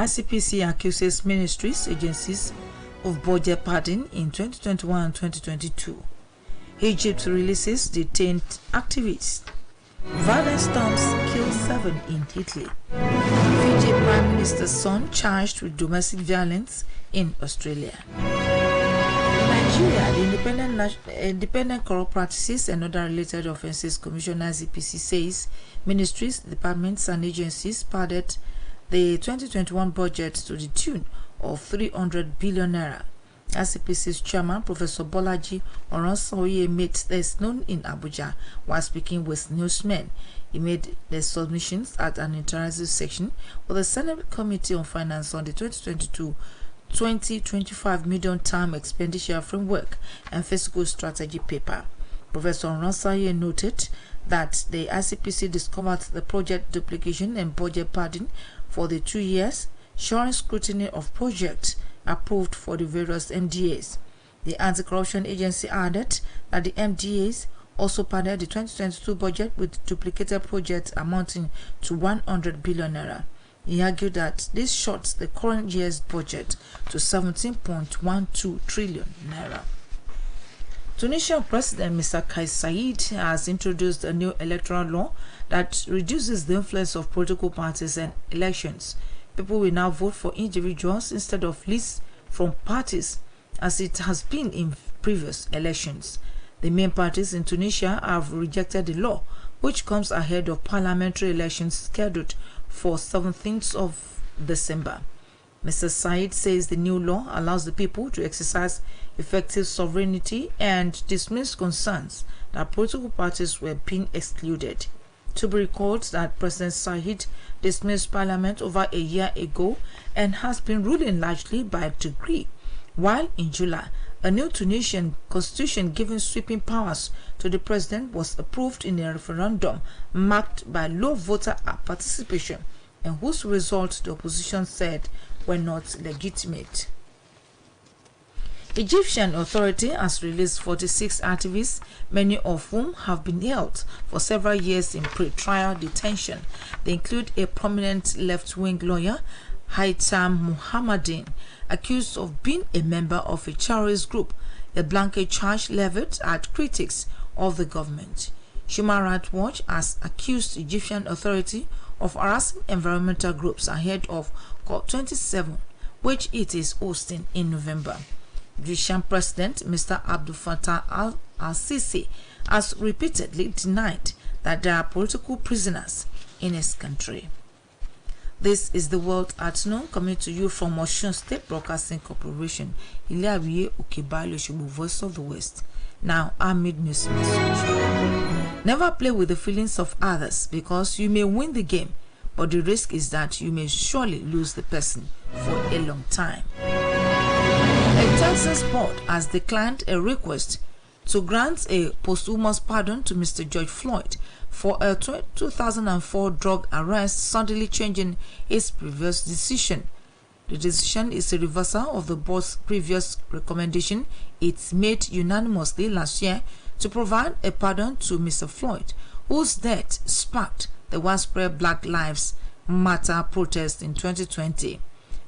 ICPC accuses ministries, agencies of budget padding in 2021 and 2022. Egypt releases detained activists. Violent storms kill 7 in Italy. Fiji Prime Minister's son charged with domestic violence in Australia. In Nigeria, the Independent Corrupt Practices and Other Related Offences Commissioner ICPC says ministries, departments and agencies padded the 2021 budget to the tune of 300 billion naira. ICPC's chairman, Professor Bolaji Oronsoye, made this known in Abuja while speaking with newsmen. He made the submissions at an interactive section with the Senate Committee on Finance on the 2022-2025 medium-term expenditure framework and fiscal strategy paper. Professor Oronsoye noted that the ICPC discovered the project duplication and budget padding for the 2 years, showing scrutiny of projects approved for the various MDAs. The anti-corruption agency added that the MDAs also padded the 2022 budget with duplicated projects amounting to 100 billion naira. He argued that this shorts the current year's budget to 17.12 trillion naira. Tunisian President Mr. Kais Saied has introduced a new electoral law that reduces the influence of political parties and elections. People will now vote for individuals instead of lists from parties, as it has been in previous elections. The main parties in Tunisia have rejected the law, which comes ahead of parliamentary elections scheduled for 17th of December. Mr. Said says the new law allows the people to exercise effective sovereignty and dismiss concerns that political parties were being excluded. To be recalled that President Said dismissed Parliament over a year ago and has been ruling largely by decree, while in July, a new Tunisian constitution giving sweeping powers to the president was approved in a referendum marked by low voter participation and whose results the opposition said were not legitimate. Egyptian authority has released 46 activists, many of whom have been held for several years in pre-trial detention. They include a prominent left-wing lawyer, Haitham Mohammadin, accused of being a member of a terrorist group, a blanket charge leveled at critics of the government. Human Rights Watch has accused Egyptian authority of harassing environmental groups ahead of COP27, which it is hosting in November. Egyptian President Mr. Abdel Fattah al-Sisi has repeatedly denied that there are political prisoners in his country. This is the World at Noon, coming to you from Osun State Broadcasting Corporation, Ile-Awiye Okebaile Osogbo, Voice of the West. Now, our mid-news message. Never play with the feelings of others, because you may win the game, but the risk is that you may surely lose the person for a long time. A Texas court has declined a request to grant a posthumous pardon to Mr. George Floyd for a 2004 drug arrest, suddenly changing its previous decision. The decision is a reversal of the board's previous recommendation it made unanimously last year to provide a pardon to Mr. Floyd, whose death sparked the widespread Black Lives Matter protest in 2020.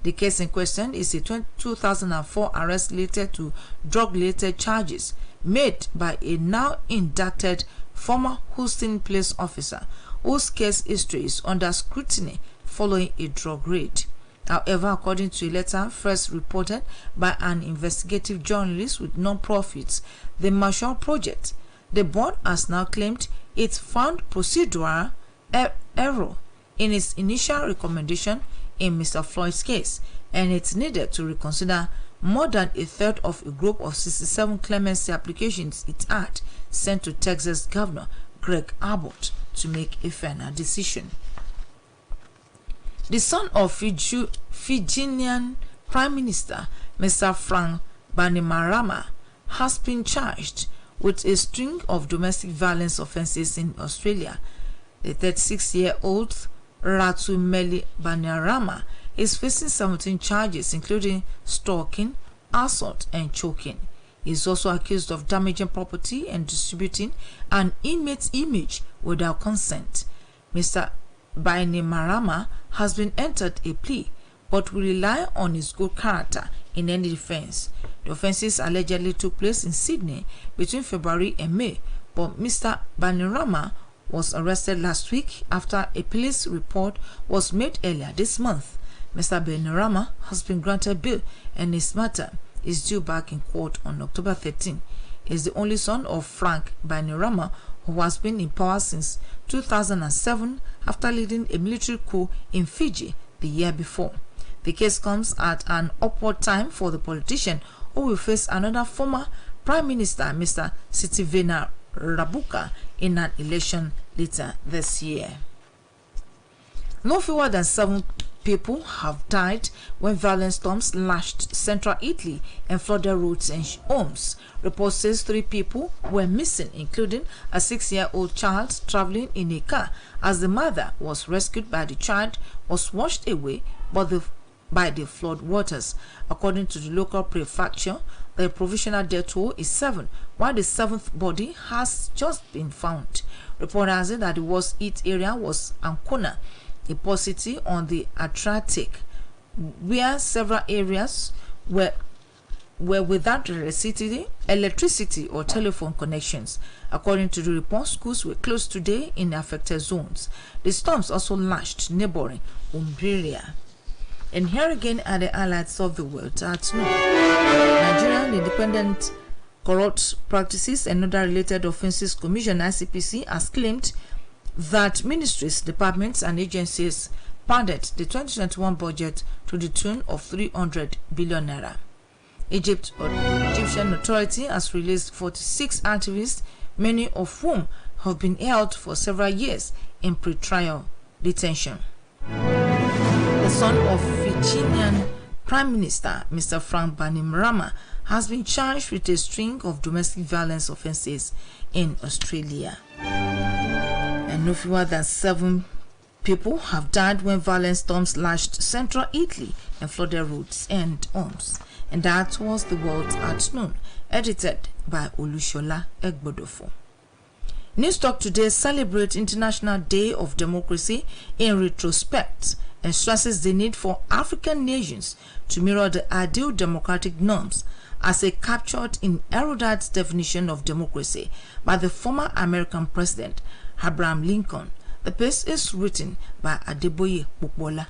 The case in question is a 2004 arrest related to drug-related charges made by a now indicted former Houston police officer whose case history is under scrutiny following a drug raid. However, according to a letter first reported by an investigative journalist with non-profits, the Marshall Project, the board has now claimed it found procedural error in its initial recommendation in Mr. Floyd's case, and it needed to reconsider more than a third of a group of 67 clemency applications it had sent to Texas Governor Greg Abbott to make a final decision. The son of Fijian Prime Minister Mr. Frank Bainimarama has been charged with a string of domestic violence offences in Australia. The 36-year-old Ratumeli Bainimarama is facing 17 charges, including stalking, assault, and choking. He is also accused of damaging property and distributing an inmate's image without consent. Mr. Bainimarama has been entered a plea, but will rely on his good character in any defense. The offences allegedly took place in Sydney between February and May, but Mr. Bainimarama was arrested last week after a police report was made earlier this month. Mr. Bainimarama has been granted bail and his matter is due back in court on October 13. He is the only son of Frank Bainimarama, who has been in power since 2007 after leading a military coup in Fiji the year before. The case comes at an awkward time for the politician who will face another former Prime Minister, Mr. Sitiveni Rabuka, in an election later this year. No fewer than 7 people have died when violent storms lashed central Italy and flooded roads and homes. Reports says 3 people were missing, including a 6-year-old child traveling in a car, as the mother was rescued by the child was washed away by the flood waters. According to the local prefecture, the provisional death toll is 7, while the 7th body has just been found. Report has it that the worst hit area was Ancona, a port city on the Adriatic, where several areas were without electricity or telephone connections. According to the report, schools were closed today in affected zones. The storms also lashed neighboring Umbria. And here again are the highlights of the world at noon. Nigerian Independent Corrupt Practices and Other Related Offences Commission (ICPC) has claimed that ministries, departments, and agencies padded the 2021 budget to the tune of 300 billion naira. Egyptian authority has released 46 activists, many of whom have been held for several years in pre-trial detention. The son of Fijian Prime Minister, Mr. Frank Bainimarama, has been charged with a string of domestic violence offences in Australia. And no fewer than 7 people have died when violent storms lashed central Italy and flooded roads and homes. And that was the world at noon, edited by Olushola Egbodofo. Newstalk today celebrates International Day of Democracy in retrospect and stresses the need for African nations to mirror the ideal democratic norms as captured in erudite definition of democracy by the former American President Abraham Lincoln. The piece is written by Adeboye Popola.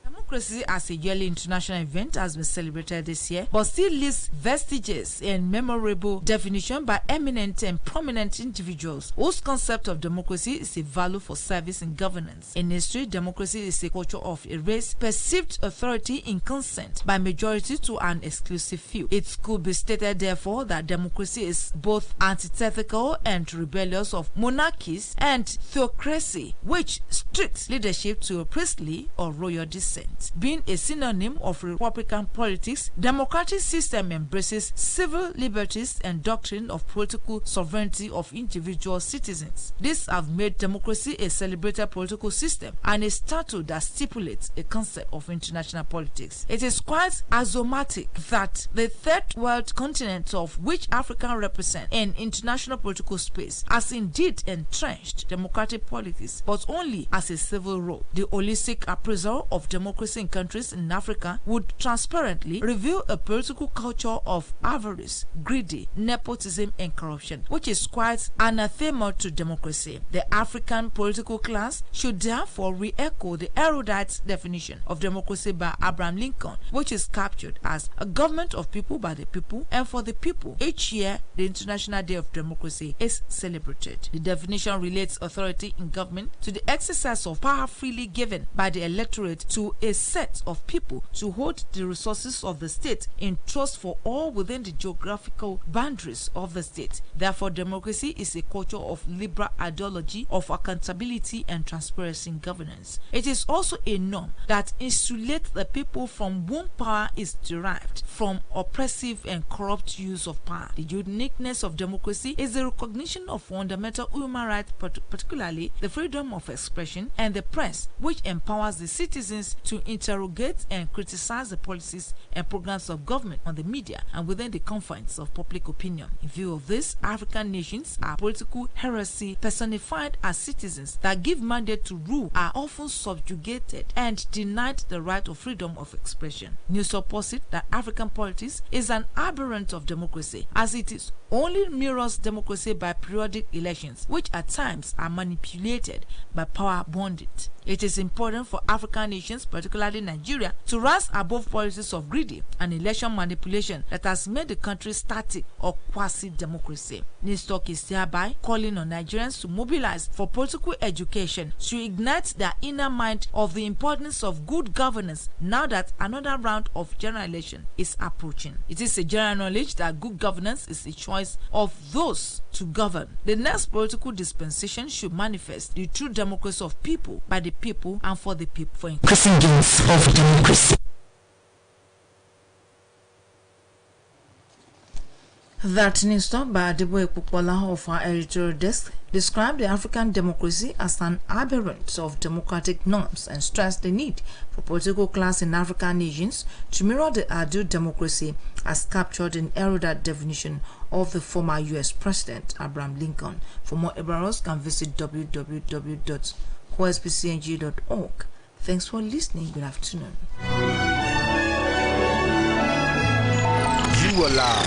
Democracy as a yearly international event has been celebrated this year, but still leaves vestiges and memorable definition by eminent and prominent individuals whose concept of democracy is a value for service and governance. In history, democracy is a culture of a race perceived authority in consent by majority to an exclusive few. It could be stated, therefore, that democracy is both antithetical and rebellious of monarchies and theocracy, which strict leadership to a priestly or royal descent. Being a synonym of republican politics, democratic system embraces civil liberties and doctrine of political sovereignty of individual citizens. These have made democracy a celebrated political system and a statute that stipulates a concept of international politics. It is quite axiomatic that the third world continent, of which Africa represents in international political space, has indeed entrenched democratic politics, but only as a civil role. The holistic appraisal of democracy in countries in Africa would transparently reveal a political culture of avarice, greedy, nepotism, and corruption, which is quite anathema to democracy. The African political class should therefore re-echo the erudite definition of democracy by Abraham Lincoln, which is captured as a government of people, by the people, and for the people. Each year, the International Day of Democracy is celebrated. The definition relates authority in government to the exercise of power freely given by the electorate to a set of people to hold the resources of the state in trust for all within the geographical boundaries of the state. Therefore, democracy is a culture of liberal ideology of accountability and transparency in governance. It is also a norm that insulates the people from whom power is derived from oppressive and corrupt use of power. The uniqueness of democracy is the recognition of fundamental human rights, particularly the freedom of expression and the press, which empowers the citizens to interrogate and criticize the policies and programs of government on the media and within the confines of public opinion. In view of this, African nations are political heresy personified as citizens that give mandate to rule are often subjugated and denied the right of freedom of expression. News posit that African politics is an aberrant of democracy, as it is only mirrors democracy by periodic elections, which at times are manipulated by power bandits. It is important for African nations, particularly Nigeria, to rise above policies of greedy and election manipulation that has made the country static or quasi-democracy. Nistok is hereby calling on Nigerians to mobilize for political education to ignite their inner mind of the importance of good governance now that another round of general election is approaching. It is a general knowledge that good governance is the choice of those to govern. The next political dispensation should manifest the true democracy of people, by the people, and for the people, for increasing gains of democracy. That news stop by Adebo Ekpopola of our editorial desk described the African democracy as an aberrant of democratic norms and stressed the need for political class in African nations to mirror the ideal democracy as captured in erudite definition of the former U.S. President Abraham Lincoln. For more elaborations, can visit www.osbcng.org. Thanks for listening. Good afternoon. You are live.